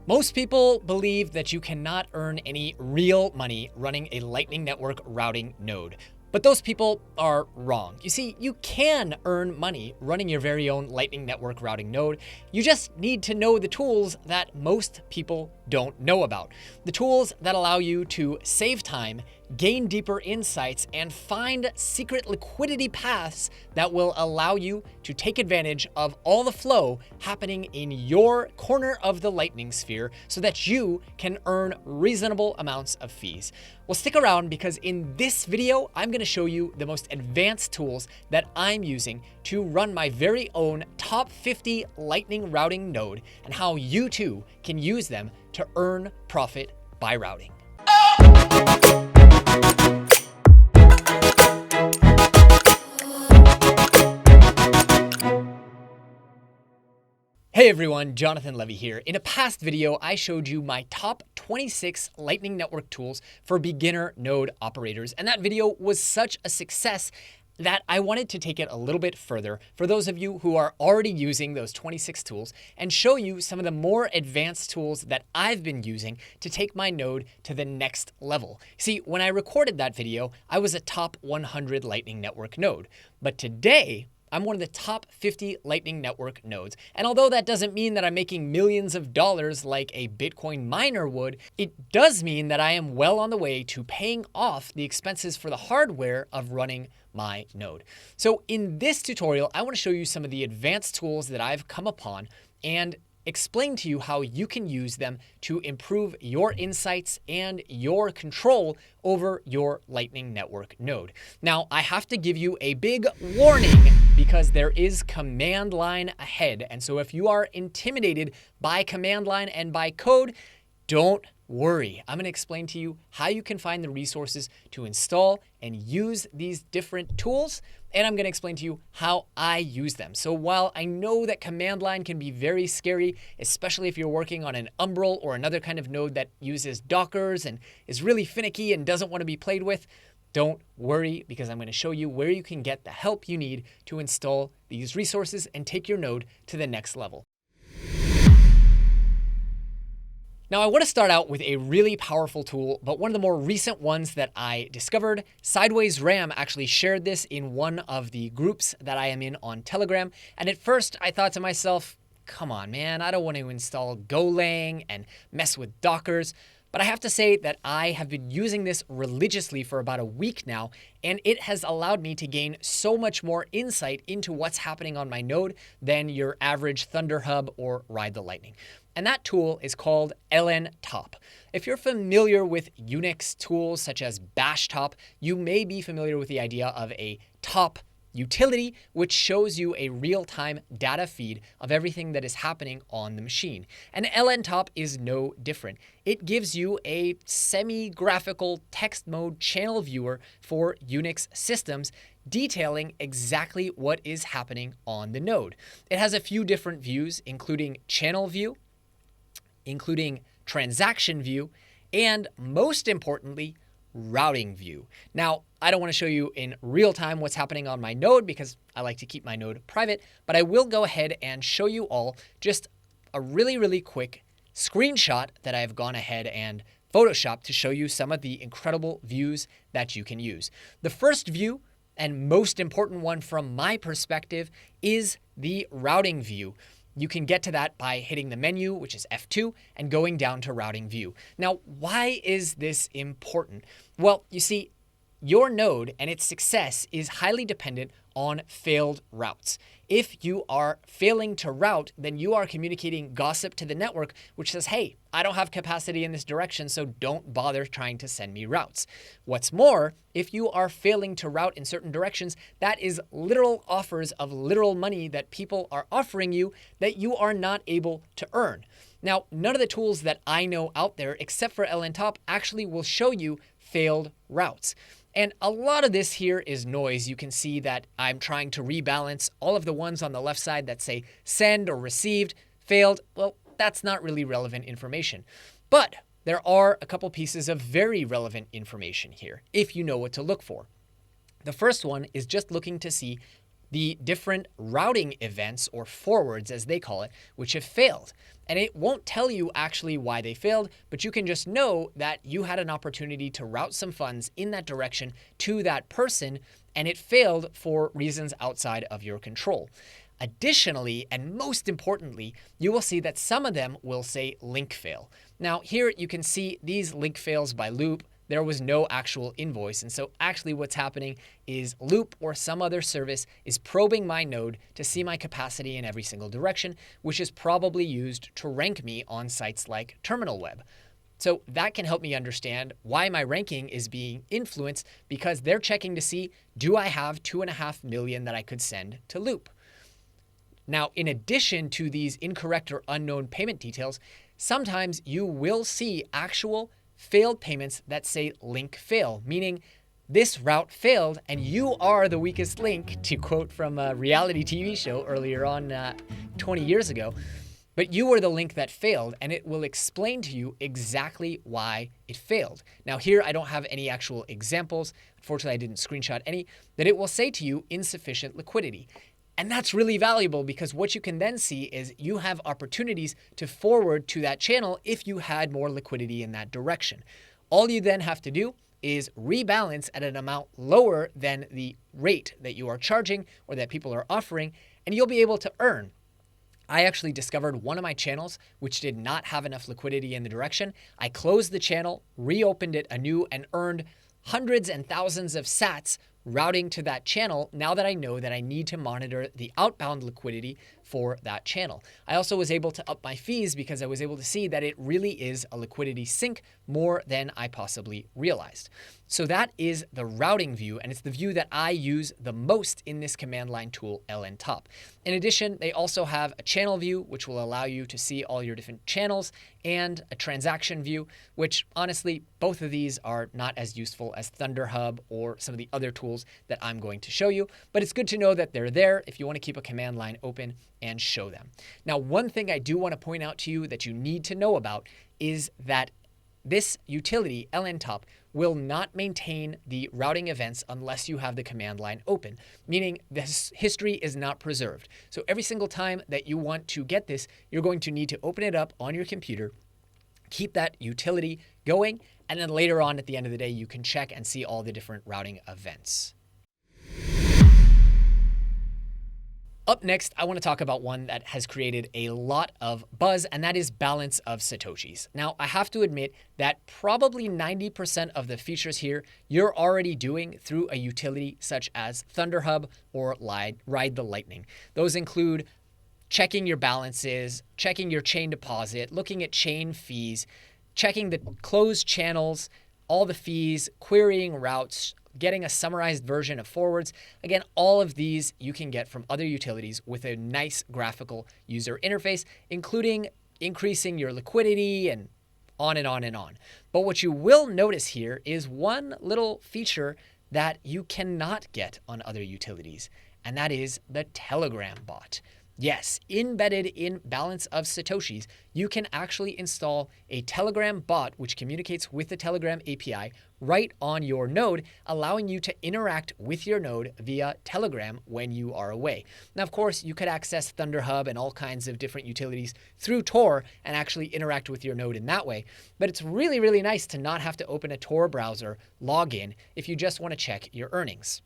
Most people believe that you cannot earn any real money running a Lightning Network routing node. But those people are wrong. You see, you can earn money running your very own Lightning Network routing node. You just need to know the tools that most people don't know about. The tools that allow you to save time, gain deeper insights, and find secret liquidity paths that will allow you to take advantage of all the flow happening in your corner of the Lightning sphere so that you can earn reasonable amounts of fees. Well, stick around because in this video, I'm going to show you the most advanced tools that I'm using to run my very own top 50 Lightning routing node and how you too can use them to earn profit by routing. Hey everyone, Jonathan Levy here. In a past video, I showed you my top 26 Lightning Network tools for beginner node operators, and that video was such a success that I wanted to take it a little bit further for those of you who are already using those 26 tools and show you some of the more advanced tools that I've been using to take my node to the next level. See, when I recorded that video, I was a top 100 Lightning Network node, but today, I'm one of the top 50 Lightning Network nodes. And although that doesn't mean that I'm making millions of dollars like a Bitcoin miner would, it does mean that I am well on the way to paying off the expenses for the hardware of running my node. So in this tutorial, I want to show you some of the advanced tools that I've come upon and explain to you how you can use them to improve your insights and your control over your Lightning Network node. Now, I have to give you a big warning because there is command line ahead. And so if you are intimidated by command line and by code, don't worry. I'm going to explain to you how you can find the resources to install and use these different tools. And I'm going to explain to you how I use them. So while I know that command line can be very scary, especially if you're working on an Umbrel or another kind of node that uses Dockers and is really finicky and doesn't want to be played with, don't worry because I'm going to show you where you can get the help you need to install these resources and take your node to the next level. Now, I want to start out with a really powerful tool, but one of the more recent ones that I discovered. Sideways RAM actually shared this in one of the groups that I am in on Telegram. And at first, I thought to myself, come on, man, I don't want to install Golang and mess with Dockers. But I have to say that I have been using this religiously for about a week now, and it has allowed me to gain so much more insight into what's happening on my node than your average ThunderHub or Ride the Lightning. And that tool is called LNTOP. If you're familiar with Unix tools such as BashTop, you may be familiar with the idea of a top utility, which shows you a real-time data feed of everything that is happening on the machine. And LNTOP is no different. It gives you a semi-graphical text mode channel viewer for Unix systems detailing exactly what is happening on the node. It has a few different views, including channel view, including transaction view, and most importantly, routing view. Now, I don't want to show you in real time what's happening on my node because I like to keep my node private, but I will go ahead and show you all just a really quick screenshot that I've gone ahead and photoshopped to show you some of the incredible views that you can use. The first view and most important one from my perspective is the routing view. You can get to that by hitting the menu, which is F2, and going down to routing view. Now, why is this important? Well, you see, your node and its success is highly dependent on failed routes. If you are failing to route, then you are communicating gossip to the network, which says, hey, I don't have capacity in this direction, so don't bother trying to send me routes. What's more, if you are failing to route in certain directions, that is literal offers of literal money that people are offering you that you are not able to earn. Now, none of the tools that I know out there, except for LNTOP, actually will show you failed routes. And a lot of this here is noise. You can see that I'm trying to rebalance all of the ones on the left side that say send or received, failed. Well, that's not really relevant information. But there are a couple pieces of very relevant information here if you know what to look for. The first one is just looking to see the different routing events, or forwards as they call it, which have failed. And it won't tell you actually why they failed, but you can just know that you had an opportunity to route some funds in that direction to that person, and it failed for reasons outside of your control. Additionally, and most importantly, you will see that some of them will say link fail. Now here you can see these link fails by Loop. There was no actual invoice. And so actually what's happening is Loop or some other service is probing my node to see my capacity in every single direction, which is probably used to rank me on sites like Terminal Web. So that can help me understand why my ranking is being influenced, because they're checking to see, do I have 2.5 million that I could send to Loop? Now, in addition to these incorrect or unknown payment details, sometimes you will see actual failed payments that say link fail, meaning this route failed and you are the weakest link, to quote from a reality TV show earlier on 20 years ago. But you were the link that failed, and it will explain to you exactly why it failed. Now here, I don't have any actual examples. Unfortunately, I didn't screenshot any, but it will say to you insufficient liquidity. And that's really valuable, because what you can then see is you have opportunities to forward to that channel if you had more liquidity in that direction. All you then have to do is rebalance at an amount lower than the rate that you are charging or that people are offering, and you'll be able to earn. I actually discovered one of my channels which did not have enough liquidity in the direction. I closed the channel, reopened it anew, and earned hundreds and thousands of sats routing to that channel now that I know that I need to monitor the outbound liquidity for that channel. I also was able to up my fees because I was able to see that it really is a liquidity sink more than I possibly realized. So that is the routing view, and it's the view that I use the most in this command line tool, LNTOP. In addition, they also have a channel view, which will allow you to see all your different channels, and a transaction view, which honestly, both of these are not as useful as ThunderHub or some of the other tools that I'm going to show you, but it's good to know that they're there if you want to keep a command line open and show them. Now, one thing I do want to point out to you that you need to know about is that this utility, LNTOP, will not maintain the routing events unless you have the command line open, meaning this history is not preserved. So every single time that you want to get this, you're going to need to open it up on your computer, keep that utility going, and then later on at the end of the day, you can check and see all the different routing events. Up next, I want to talk about one that has created a lot of buzz, and that is BalanceOfSatoshis. Now, I have to admit that probably 90% of the features here you're already doing through a utility such as ThunderHub or Ride the Lightning. Those include checking your balances, checking your chain deposit, looking at chain fees, checking the closed channels, all the fees, querying routes, getting a summarized version of forwards. Again, all of these you can get from other utilities with a nice graphical user interface, including increasing your liquidity and on and on and on. But what you will notice here is one little feature that you cannot get on other utilities, and that is the Telegram bot. Yes, embedded in BalanceOfSatoshis, you can actually install a Telegram bot which communicates with the Telegram API right on your node, allowing you to interact with your node via Telegram when you are away. Now, of course, you could access ThunderHub and all kinds of different utilities through Tor and actually interact with your node in that way. But it's really, really nice to not have to open a Tor browser login if you just want to check your earnings.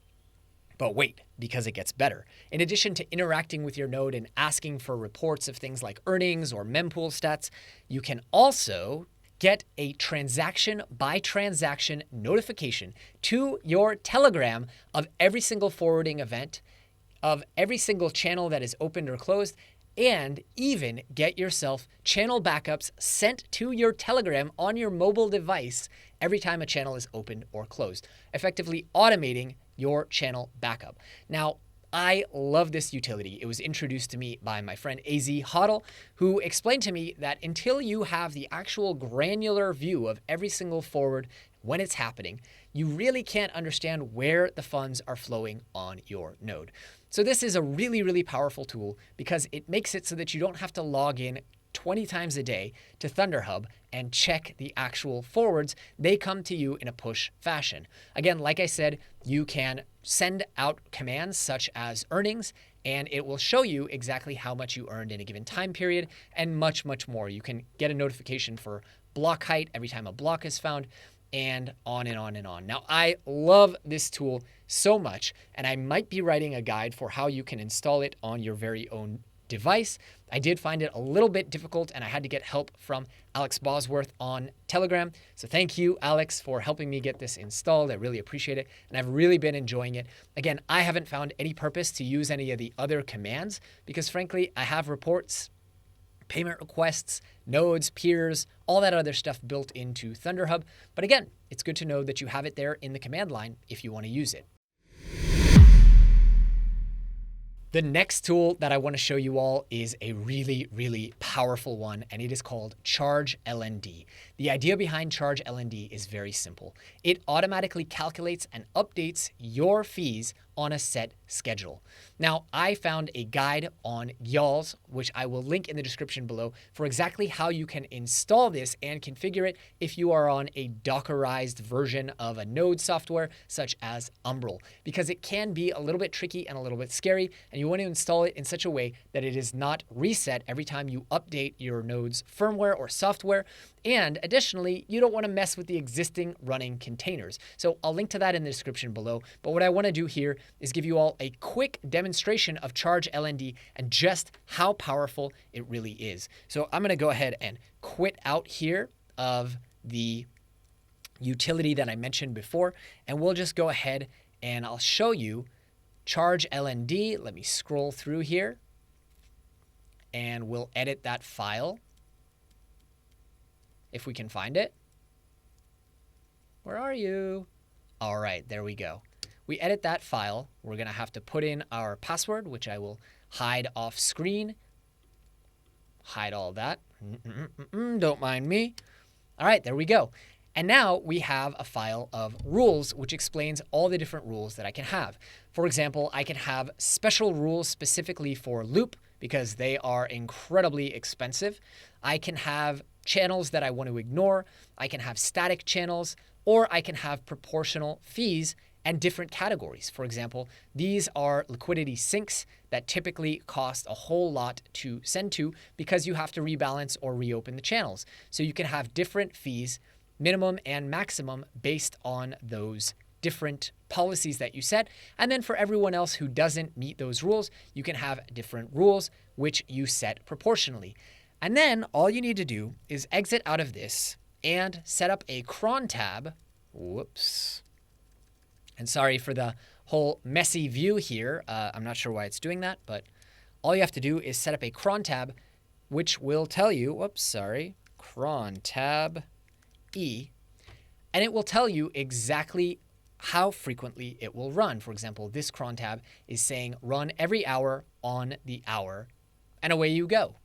But wait, because it gets better. In addition to interacting with your node and asking for reports of things like earnings or mempool stats, you can also get a transaction by transaction notification to your Telegram of every single forwarding event, of every single channel that is opened or closed, and even get yourself channel backups sent to your Telegram on your mobile device every time a channel is opened or closed, effectively automating your channel backup. Now, I love this utility. It was introduced to me by my friend AZ Hodl, who explained to me that until you have the actual granular view of every single forward when it's happening, you really can't understand where the funds are flowing on your node. So this is a really, really powerful tool because it makes it so that you don't have to log in 20 times a day to ThunderHub and check the actual forwards, they come to you in a push fashion. Again, like I said, you can send out commands such as earnings, and it will show you exactly how much you earned in a given time period and much, much more. You can get a notification for block height every time a block is found, and on and on and on. Now, I love this tool so much, and I might be writing a guide for how you can install it on your very own device. I did find it a little bit difficult, and I had to get help from Alex Bosworth on Telegram. So thank you, Alex, for helping me get this installed. I really appreciate it, and I've really been enjoying it. Again, I haven't found any purpose to use any of the other commands because, frankly, I have reports, payment requests, nodes, peers, all that other stuff built into ThunderHub. But again, it's good to know that you have it there in the command line if you want to use it. The next tool that I want to show you all is a really, really powerful one, and it is called Charge-LND. The idea behind Charge-LND is very simple. It automatically calculates and updates your fees on a set schedule. Now, I found a guide on YALS, which I will link in the description below, for exactly how you can install this and configure it if you are on a Dockerized version of a node software such as Umbrel, because it can be a little bit tricky and a little bit scary, and you want to install it in such a way that it is not reset every time you update your node's firmware or software. And additionally, you don't want to mess with the existing running containers. So I'll link to that in the description below. But what I want to do here is give you all a quick demonstration of Charge-LND and just how powerful it really is. So I'm going to go ahead and quit out here of the utility that I mentioned before, and we'll just go ahead and I'll show you Charge-LND. Let me scroll through here and we'll edit that file if we can find it. Where are you? All right, there we go. We edit that file. We're going to have to put in our password, which I will hide off screen. Hide all that. Don't mind me. All right, there we go. And now we have a file of rules, which explains all the different rules that I can have. For example, I can have special rules specifically for loop because they are incredibly expensive. I can have channels that I want to ignore. I can have static channels, or I can have proportional fees and different categories. For example, these are liquidity sinks that typically cost a whole lot to send to because you have to rebalance or reopen the channels. So you can have different fees, minimum and maximum, based on those different policies that you set. And then for everyone else who doesn't meet those rules, you can have different rules which you set proportionally. And then all you need to do is exit out of this and set up a cron tab. Whoops. And sorry for the whole messy view here. I'm not sure why it's doing that, but all you have to do is set up a cron tab, which will tell you, cron tab E, and it will tell you exactly how frequently it will run. For example, this cron tab is saying run every hour on the hour, and away you go.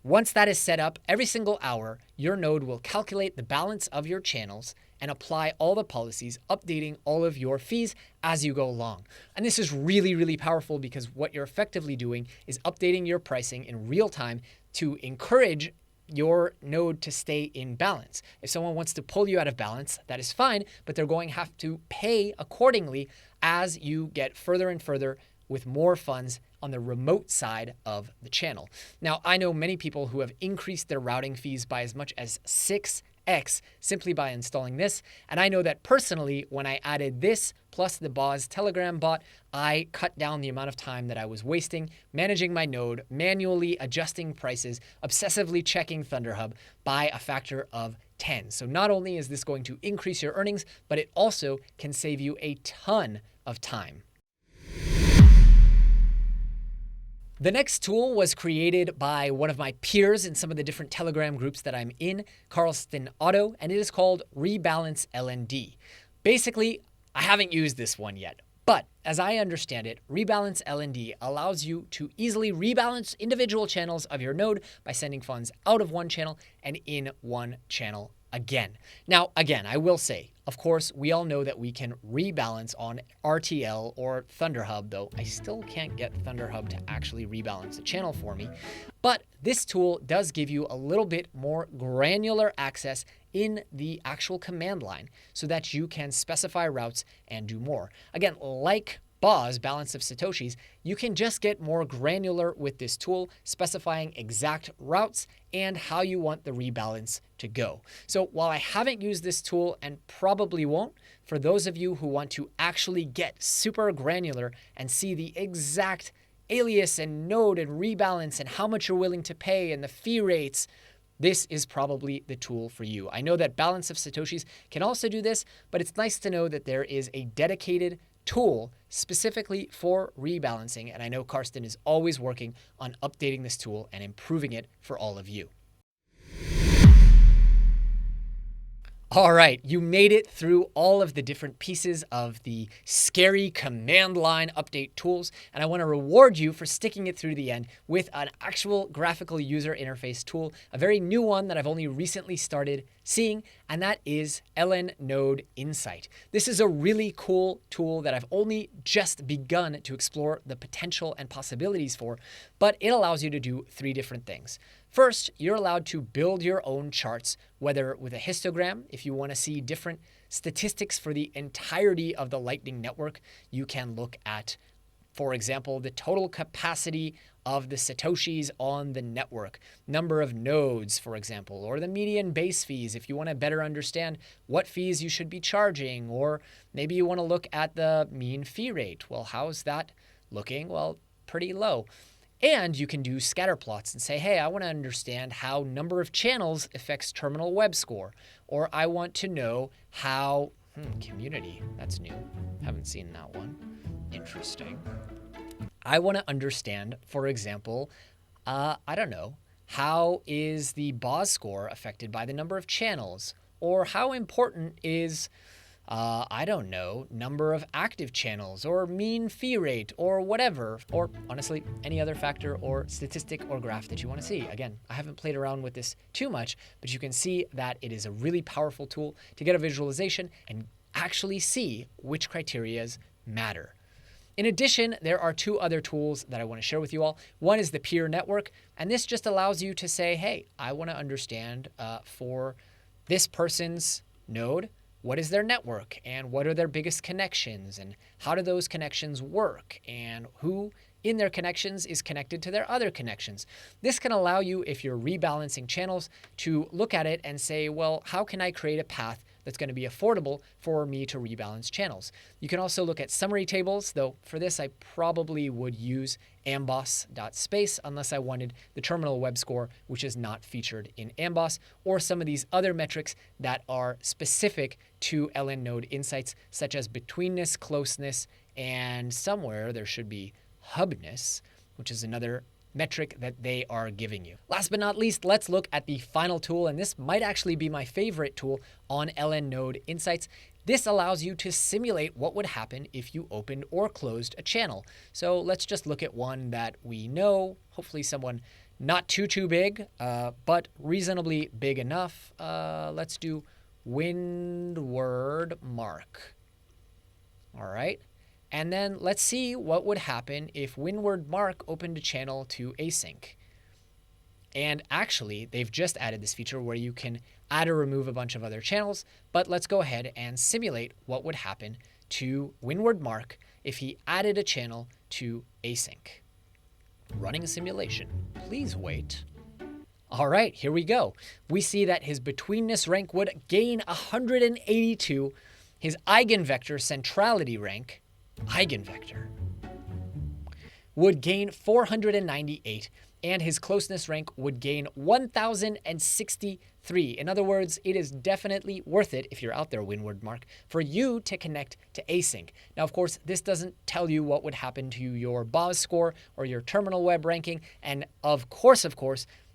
Once that is set up, every single hour, your node will calculate the balance of your channels and apply all the policies, updating all of your fees as you go along. And this is really, really powerful because what you're effectively doing is updating your pricing in real time to encourage your node to stay in balance. If someone wants to pull you out of balance, that is fine, but they're going to have to pay accordingly as you get further and further with more funds on the remote side of the channel. Now, I know many people who have increased their routing fees by as much as 6x simply by installing this. And I know that personally, when I added this plus the Boz Telegram bot, I cut down the amount of time that I was wasting managing my node, manually adjusting prices, obsessively checking ThunderHub by a factor of 10. So not only is this going to increase your earnings, but it also can save you a ton of time. The next tool was created by one of my peers in some of the different Telegram groups that I'm in, Carlston Otto, and it is called Rebalance-LND. Basically, I haven't used this one yet, but as I understand it, Rebalance-LND allows you to easily rebalance individual channels of your node by sending funds out of one channel and in one channel again. Now, again, I will say, of course, we all know that we can rebalance on RTL or ThunderHub, though I still can't get ThunderHub to actually rebalance the channel for me. But this tool does give you a little bit more granular access in the actual command line so that you can specify routes and do more. Again, like Balance of Satoshis, you can just get more granular with this tool, specifying exact routes and how you want the rebalance to go. So while I haven't used this tool and probably won't, for those of you who want to actually get super granular and see the exact alias and node and rebalance and how much you're willing to pay and the fee rates, this is probably the tool for you. I know that Balance of Satoshis can also do this, but it's nice to know that there is a dedicated tool specifically for rebalancing, and I know Karsten is always working on updating this tool and improving it for all of you. All right, you made it through all of the different pieces of the scary command line update tools, and I want to reward you for sticking it through the end with an actual graphical user interface tool, a very new one that I've only recently started seeing, and that is LNNodeInsight. This is a really cool tool that I've only just begun to explore the potential and possibilities for, but it allows you to do 3 different things. First, you're allowed to build your own charts, whether with a histogram, if you want to see different statistics for the entirety of the Lightning Network. You can look at, for example, the total capacity of the Satoshis on the network, number of nodes, for example, or the median base fees if you want to better understand what fees you should be charging, or maybe you want to look at the mean fee rate. Well, how's that looking? Well, pretty low. And you can do scatter plots and say, hey, I want to understand how number of channels affects terminal web score. Or I want to know how, community, that's new. Haven't seen that one. Interesting. I want to understand, for example, I don't know, how is the BOS score affected by the number of channels? Or how important is I don't know, number of active channels or mean fee rate or whatever, or honestly, any other factor or statistic or graph that you want to see. Again, I haven't played around with this too much, but you can see that it is a really powerful tool to get a visualization and actually see which criterias matter. In addition, there are 2 other tools that I want to share with you all. One is the peer network, and this just allows you to say, hey, I want to understand for this person's node, what is their network and what are their biggest connections and how do those connections work and who in their connections is connected to their other connections. This can allow you, if you're rebalancing channels, to look at it and say, well, how can I create a path that's going to be affordable for me to rebalance channels? You can also look at summary tables, though for this I probably would use amboss.space unless I wanted the terminal web score, which is not featured in Amboss, or some of these other metrics that are specific to LNNodeInsights, such as betweenness, closeness, and somewhere there should be hubness, which is another metric that they are giving you. Last but not least, let's look at the final tool, and this might actually be my favorite tool on LNNodeInsights. This allows you to simulate what would happen if you opened or closed a channel. So let's just look at one that we know, hopefully someone not too big, but reasonably big enough. Let's do Windward Mark. All right. And then let's see what would happen if Windward Mark opened a channel to async. And actually, they've just added this feature where you can add or remove a bunch of other channels. But let's go ahead and simulate what would happen to Windward Mark if he added a channel to async. Running a simulation. Please wait. All right, here we go. We see that his betweenness rank would gain 182. His eigenvector centrality rank, eigenvector, would gain 498, and his closeness rank would gain 1,063. In other words, it is definitely worth it, if you're out there, Windward Mark, for you to connect to async. Now, of course, this doesn't tell you what would happen to your BOS score or your terminal web ranking, and of course,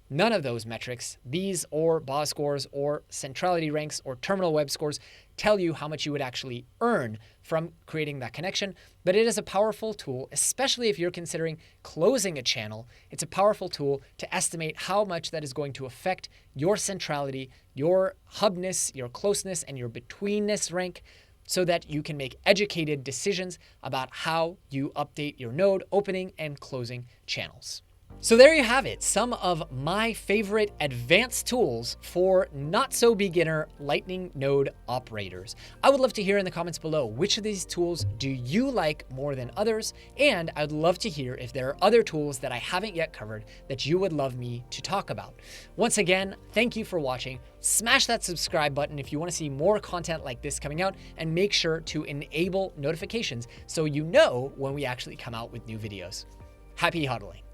none of those metrics, these or BOS scores or centrality ranks or terminal web scores, tell you how much you would actually earn from creating that connection, but it is a powerful tool, especially if you're considering closing a channel. It's a powerful tool to estimate how much that is going to affect your centrality, your hubness, your closeness, and your betweenness rank, so that you can make educated decisions about how you update your node opening and closing channels. So there you have it, some of my favorite advanced tools for not so beginner Lightning node operators. I would love to hear in the comments below, which of these tools do you like more than others? And I'd love to hear if there are other tools that I haven't yet covered that you would love me to talk about. Once again, thank you for watching. Smash that subscribe button if you want to see more content like this coming out, and make sure to enable notifications so you know when we actually come out with new videos. Happy hodling.